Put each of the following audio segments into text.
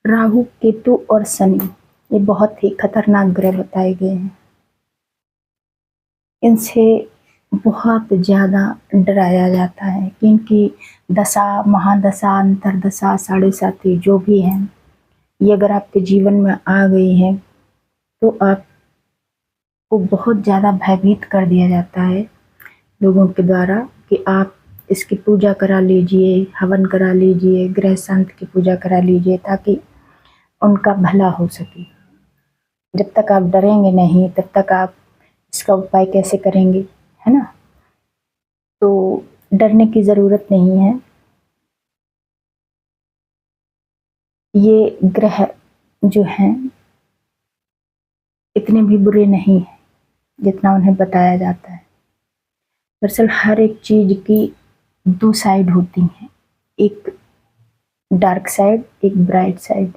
राहु, केतु और शनि ये बहुत ही खतरनाक ग्रह बताए गए हैं। इनसे बहुत ज़्यादा डराया जाता है कि इनकी दशा, महादशा, अंतरदशा, साढ़े साती जो भी हैं, ये अगर आपके जीवन में आ गई है तो आपको बहुत ज़्यादा भयभीत कर दिया जाता है लोगों के द्वारा कि आप इसकी पूजा करा लीजिए, हवन करा लीजिए, ग्रह शांति की पूजा करा लीजिए ताकि उनका भला हो सके। जब तक आप डरेंगे नहीं तब तक आप इसका उपाय कैसे करेंगे, है ना? तो डरने की ज़रूरत नहीं है। ये ग्रह जो हैं इतने भी बुरे नहीं हैं जितना उन्हें बताया जाता है। दरअसल हर एक चीज़ की दो साइड होती हैं, एक डार्क साइड, एक ब्राइट साइड।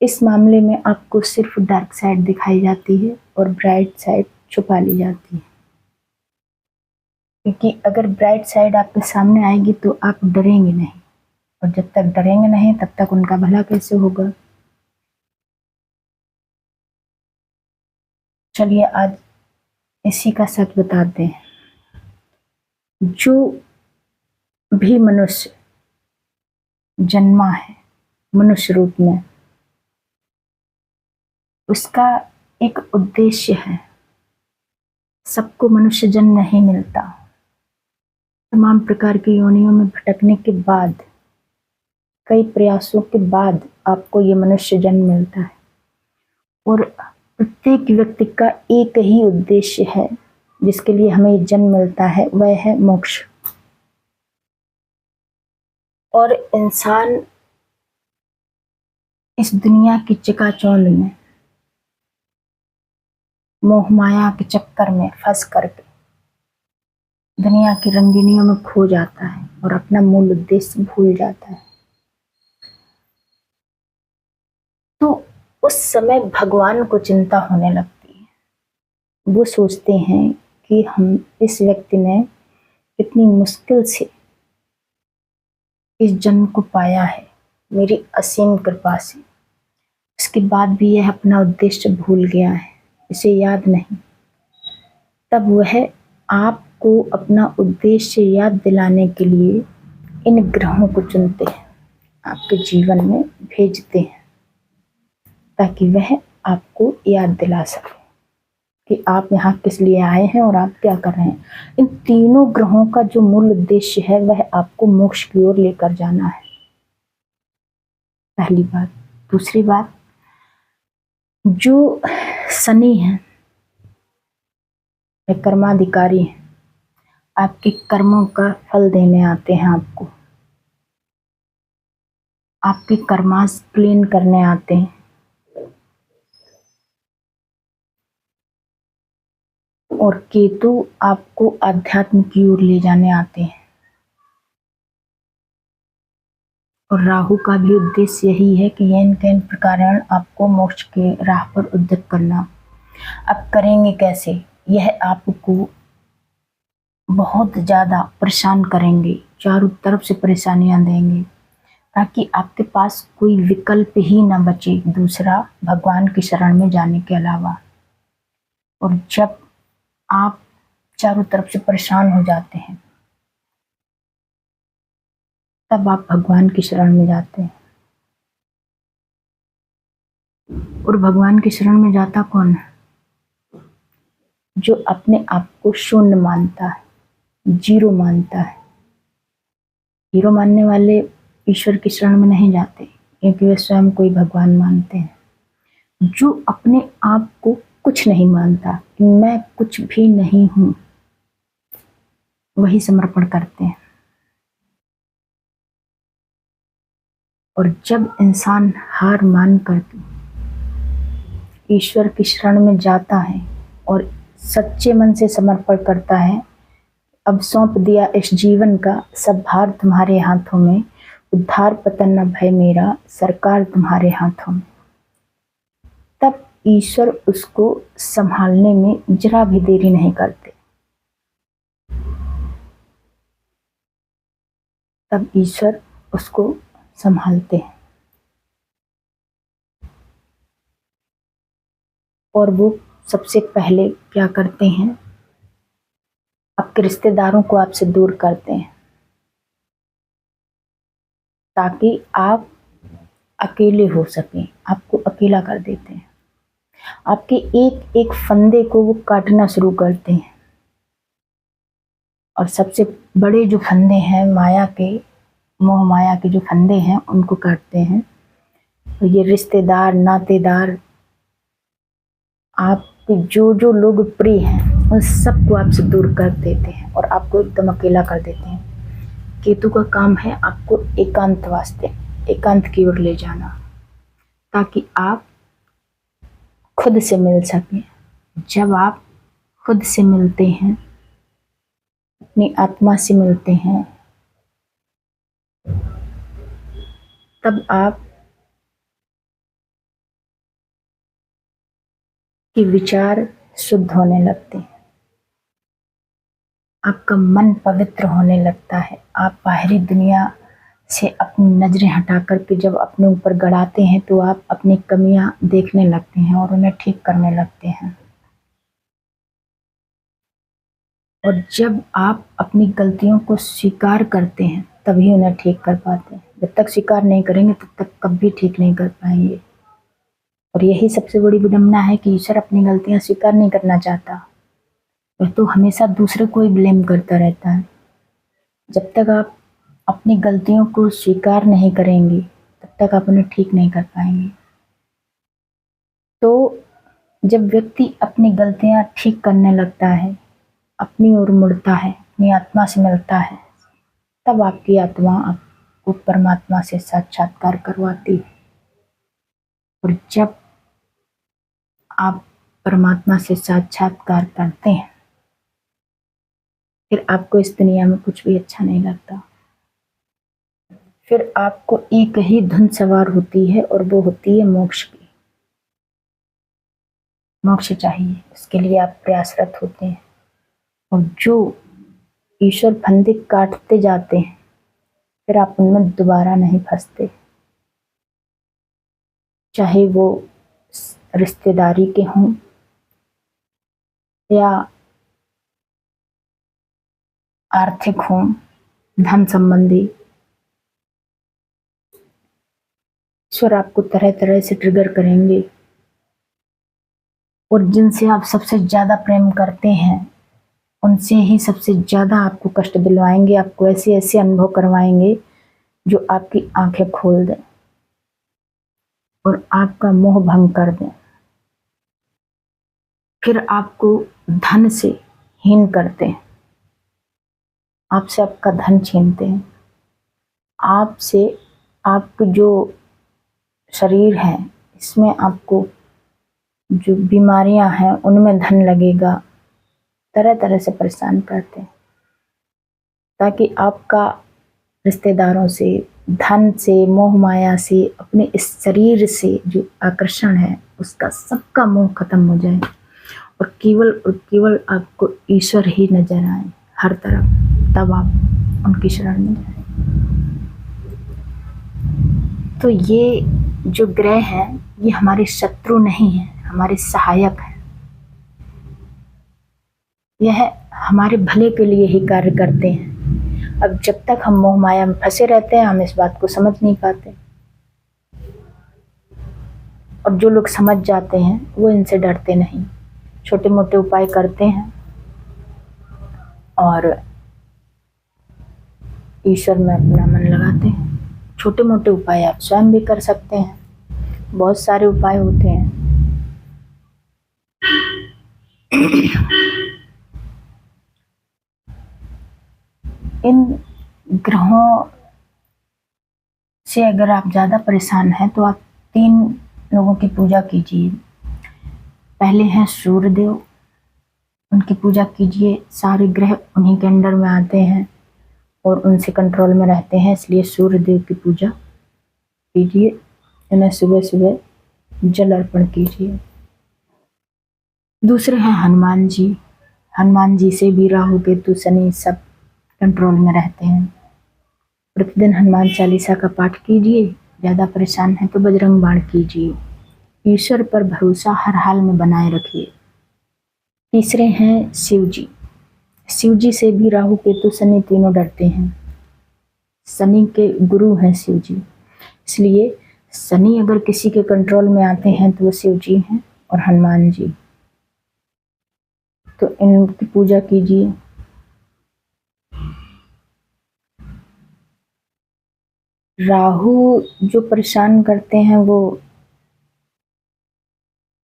इस मामले में आपको सिर्फ डार्क साइड दिखाई जाती है और ब्राइट साइड छुपा ली जाती है, क्योंकि अगर ब्राइट साइड आपके सामने आएगी तो आप डरेंगे नहीं, और जब तक डरेंगे नहीं तब तक उनका भला कैसे होगा। चलिए आज इसी का सच बताते हैं। जो भी मनुष्य जन्मा है मनुष्य रूप में, उसका एक उद्देश्य है। सबको मनुष्य जन्म नहीं मिलता। तमाम प्रकार की योनियों में भटकने के बाद, कई प्रयासों के बाद आपको ये मनुष्य जन्म मिलता है, और प्रत्येक व्यक्ति का एक ही उद्देश्य है जिसके लिए हमें जन्म मिलता है, वह है मोक्ष। और इंसान इस दुनिया की चकाचौंध में, मोह माया के चक्कर में फंस करके दुनिया की रंगीनियों में खो जाता है और अपना मूल उद्देश्य भूल जाता है। तो उस समय भगवान को चिंता होने लगती है। वो सोचते हैं कि हम इस व्यक्ति ने कितनी मुश्किल से इस जन्म को पाया है, मेरी असीम कृपा से। इसके बाद भी यह अपना उद्देश्य भूल गया है, इसे याद नहीं। तब वह आपको अपना उद्देश्य याद दिलाने के लिए इन ग्रहों को चुनते हैं, आपके जीवन में भेजते हैं, ताकि वह आपको याद दिला सके कि आप यहाँ किस लिए आए हैं और आप क्या कर रहे हैं। इन तीनों ग्रहों का जो मूल उद्देश्य है वह आपको मोक्ष की ओर लेकर जाना है, पहली बात। दूसरी बात, जो शनि है वह कर्माधिकारी है, आपके कर्मों का फल देने आते हैं, आपके कर्मास क्लीन करने आते हैं। और केतु आपको अध्यात्म की ओर ले जाने आते हैं। और राहु का भी उद्देश्य यही है कि इन कई प्रकार आपको मोक्ष के राह पर उद्यत करना। अब करेंगे कैसे? यह आपको बहुत ज़्यादा परेशान करेंगे, चारों तरफ से परेशानियां देंगे, ताकि आपके पास कोई विकल्प ही ना बचे दूसरा भगवान की शरण में जाने के अलावा। और जब आप चारों तरफ से परेशान हो जाते हैं तब आप भगवान की शरण में जाते हैं। और भगवान की शरण में जाता कौन है? जो अपने आप को शून्य मानता है, जीरो मानता है। हीरो मानने वाले ईश्वर की शरण में नहीं जाते, क्योंकि वे स्वयं को ही भगवान मानते हैं। जो अपने आप को कुछ नहीं मानता कि मैं कुछ भी नहीं हूं, वही समर्पण करते हैं। और जब इंसान हार मान करके ईश्वर की शरण में जाता है और सच्चे मन से समर्पण करता है, अब सौंप दिया इस जीवन का सब भार तुम्हारे हाथों में, उद्धार पतन न भय मेरा, सरकार तुम्हारे हाथों में, तब ईश्वर उसको संभालने में जरा भी देरी नहीं करते। तब ईश्वर उसको संभालते हैं। और वो सबसे पहले क्या करते हैं, आपके रिश्तेदारों को आपसे दूर करते हैं ताकि आप अकेले हो सकें, आपको अकेला कर देते हैं। आपके एक एक फंदे को वो काटना शुरू करते हैं और सबसे बड़े जो फंदे हैं माया के, मोह माया के जो फंदे हैं उनको काटते हैं। तो ये रिश्तेदार, नातेदार, आपके जो जो लोग प्रिय हैं उन सबको आपसे दूर कर देते हैं और आपको एकदम अकेला कर देते हैं। केतु का काम है आपको एकांत वास्ते, एकांत की ओर ले जाना ताकि आप खुद से मिल सकें। जब आप खुद से मिलते हैं, अपनी आत्मा से मिलते हैं, तब आप के विचार शुद्ध होने लगते हैं, आपका मन पवित्र होने लगता है। आप बाहरी दुनिया से अपनी नजरें हटा करके जब अपने ऊपर गड़ाते हैं तो आप अपनी कमियां देखने लगते हैं और उन्हें ठीक करने लगते हैं। और जब आप अपनी गलतियों को स्वीकार करते हैं तभी उन्हें ठीक कर पाते हैं। जब तक स्वीकार नहीं करेंगे तब तक कभी ठीक नहीं कर पाएंगे। और यही सबसे बड़ी विडंबना है कि ईश्वर अपनी गलतियां स्वीकार नहीं करना चाहता, वह तो हमेशा दूसरे को ही ब्लेम करता रहता है। जब तक आप अपनी गलतियों को स्वीकार नहीं करेंगे तब तक आप उन्हें ठीक नहीं कर पाएंगे। तो जब व्यक्ति अपनी गलतियां ठीक करने लगता है, अपनी ओर मुड़ता है, अपनी आत्मा से मिलता है, तब आपकी आत्मा आपको परमात्मा से साक्षात्कार करवाती है। और जब आप परमात्मा से साक्षात्कार करते हैं फिर आपको इस दुनिया में कुछ भी अच्छा नहीं लगता। फिर आपको एक ही धुन सवार होती है और वो होती है मोक्ष की। मोक्ष चाहिए, उसके लिए आप प्रयासरत होते हैं। और जो ईश्वर फंदे काटते जाते हैं फिर आप उनमें दोबारा नहीं फंसते, चाहे वो रिश्तेदारी के हों या आर्थिक हों, धन संबंधी। ईश्वर आपको तरह तरह से ट्रिगर करेंगे और जिनसे आप सबसे ज्यादा प्रेम करते हैं उनसे ही सबसे ज्यादा आपको कष्ट दिलवाएंगे, आपको ऐसे ऐसे अनुभव करवाएंगे जो आपकी आंखें खोल दें और आपका मोह भंग कर दें। फिर आपको धन से हीन करते हैं, आपसे आपका धन छीनते हैं, आपसे आपके जो शरीर है इसमें आपको जो बीमारियां हैं उनमें धन लगेगा, तरह तरह से परेशान करते हैं ताकि आपका रिश्तेदारों से, धन से, मोह माया से, अपने इस शरीर से जो आकर्षण है उसका सबका मोह खत्म हो जाए और केवल आपको ईश्वर ही नजर आए हर तरफ, तब आप उनकी शरण में जाए। तो ये जो ग्रह हैं ये हमारे शत्रु नहीं हैं, हमारे सहायक हैं। यह हमारे भले के लिए ही कार्य करते हैं। अब जब तक हम मोह माया में फंसे रहते हैं हम इस बात को समझ नहीं पाते, और जो लोग समझ जाते हैं वो इनसे डरते नहीं, छोटे मोटे उपाय करते हैं और ईश्वर में अपना मन लगाते हैं। छोटे मोटे उपाय आप स्वयं भी कर सकते हैं, बहुत सारे उपाय होते हैं। इन ग्रहों से अगर आप ज़्यादा परेशान हैं तो आप 3 लोगों की पूजा कीजिए। पहले हैं सूर्य देव, उनकी पूजा कीजिए। सारे ग्रह उन्हीं के अंडर में आते हैं और उनसे कंट्रोल में रहते हैं, इसलिए सूर्य देव की पूजा कीजिए। उन्हें सुबह सुबह जल अर्पण कीजिए। दूसरे हैं हनुमान जी। हनुमान जी से भी राहु केतु शनि सब कंट्रोल में रहते हैं। प्रतिदिन हनुमान चालीसा का पाठ कीजिए। ज़्यादा परेशान है तो बजरंग बाण कीजिए। ईश्वर पर भरोसा हर हाल में बनाए रखिए। तीसरे हैं शिव जी। शिव जी से भी राहु केतु शनि तीनों डरते हैं। शनि के गुरु हैं शिव जी, इसलिए शनि अगर किसी के कंट्रोल में आते हैं तो वो शिव जी हैं और हनुमान जी। तो इनकी पूजा कीजिए। राहु जो परेशान करते हैं वो,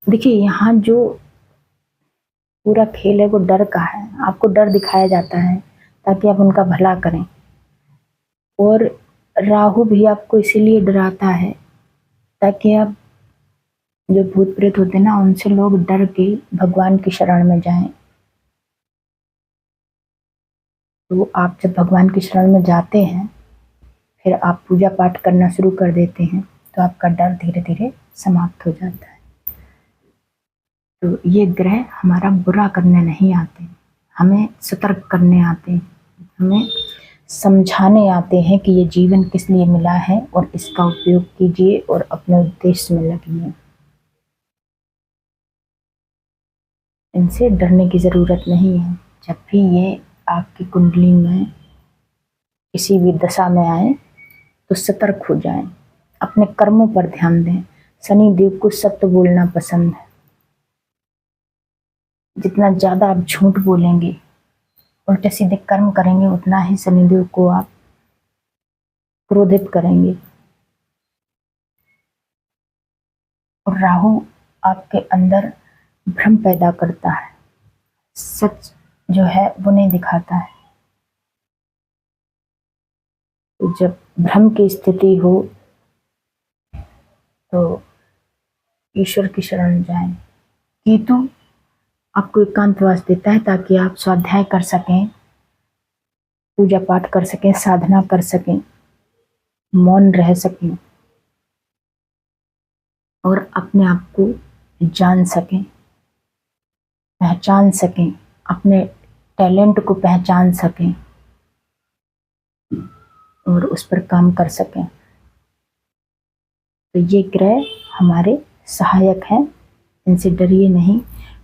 देखिए यहाँ जो पूरा खेल है वो डर का है। आपको डर दिखाया जाता है ताकि आप उनका भला करें, और राहु भी आपको इसीलिए डराता है ताकि आप जो भूत प्रेत होते हैं ना, उनसे लोग डर के भगवान की शरण में जाएं। तो आप जब भगवान की शरण में जाते हैं, फिर आप पूजा पाठ करना शुरू कर देते हैं, तो आपका डर धीरे धीरे समाप्त हो जाता है। तो ये ग्रह हमारा बुरा करने नहीं आते, हमें सतर्क करने आते हैं, हमें समझाने आते हैं कि ये जीवन किस लिए मिला है और इसका उपयोग कीजिए और अपने उद्देश्य में लगिए। इनसे डरने की ज़रूरत नहीं है। जब भी ये आपकी कुंडली में किसी भी दशा में आए तो सतर्क हो जाएं, अपने कर्मों पर ध्यान दें। शनि देव को सत्य बोलना पसंद है। जितना ज़्यादा आप झूठ बोलेंगे, उल्टे सीधे कर्म करेंगे, उतना ही शनिदेव को आप क्रोधित करेंगे। और राहु आपके अंदर भ्रम पैदा करता है, सच जो है वो नहीं दिखाता है। तो जब भ्रम की स्थिति हो तो ईश्वर की शरण जाएं। केतु आपको एकांतवास देता है ताकि आप स्वाध्याय कर सकें, पूजा पाठ कर सकें, साधना कर सकें, मौन रह सकें और अपने आप को जान सकें, पहचान सकें, अपने टैलेंट को पहचान सकें और उस पर काम कर सकें। तो ये ग्रह हमारे सहायक हैं, इनसे डरिए नहीं,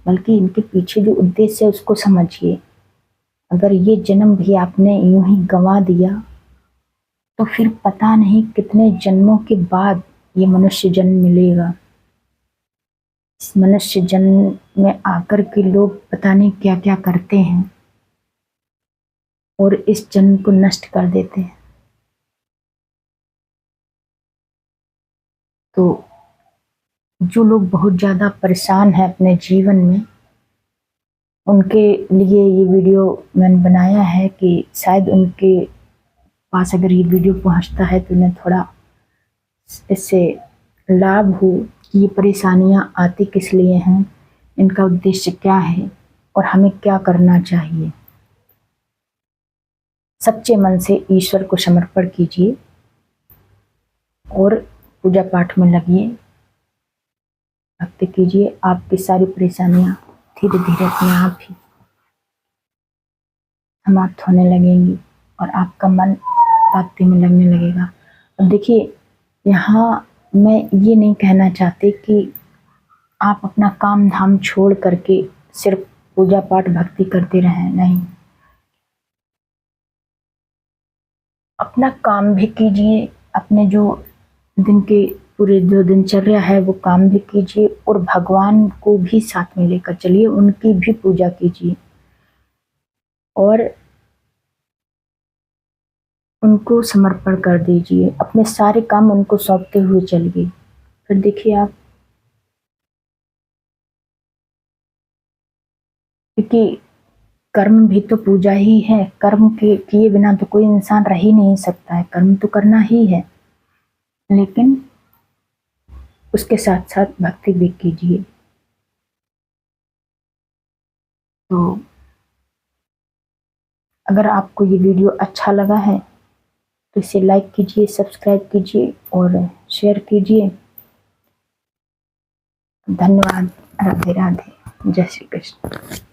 बल्कि इनके पीछे जो उद्देश्य है उसको समझिए। अगर ये जन्म भी आपने यूं ही गंवा दिया तो फिर पता नहीं कितने जन्मों के बाद ये मनुष्य जन्म मिलेगा। इस मनुष्य जन्म में आकर के लोग पता नहीं क्या क्या करते हैं और इस जन्म को नष्ट कर देते हैं। तो जो लोग बहुत ज़्यादा परेशान हैं अपने जीवन में, उनके लिए ये वीडियो मैंने बनाया है कि शायद उनके पास अगर ये वीडियो पहुंचता है तो उन्हें थोड़ा इससे लाभ हो कि ये परेशानियां आती किस लिए हैं, इनका उद्देश्य क्या है और हमें क्या करना चाहिए। सच्चे मन से ईश्वर को समर्पण कीजिए और पूजा पाठ में लगिए, भक्ति कीजिए। आपकी सारी परेशानियां धीरे धीरे अपने आप ही समाप्त होने लगेंगी और आपका मन भक्ति में लगने लगेगा। अब देखिए, यहाँ मैं ये नहीं कहना चाहती कि आप अपना काम धाम छोड़ करके सिर्फ पूजा पाठ भक्ति करते रहें, नहीं। अपना काम भी कीजिए, अपने जो दिन के पूरे जो दिनचर्या है वो काम भी कीजिए और भगवान को भी साथ में लेकर चलिए, उनकी भी पूजा कीजिए और उनको समर्पण कर दीजिए। अपने सारे काम उनको सौंपते हुए चलिए। फिर देखिए आप, क्योंकि कर्म भी तो पूजा ही है। कर्म के किए बिना तो कोई इंसान रह ही नहीं सकता है, कर्म तो करना ही है, लेकिन उसके साथ साथ भक्ति भी कीजिए। तो अगर आपको ये वीडियो अच्छा लगा है तो इसे लाइक कीजिए, सब्सक्राइब कीजिए और शेयर कीजिए। धन्यवाद। राधे राधे। जय श्री कृष्ण।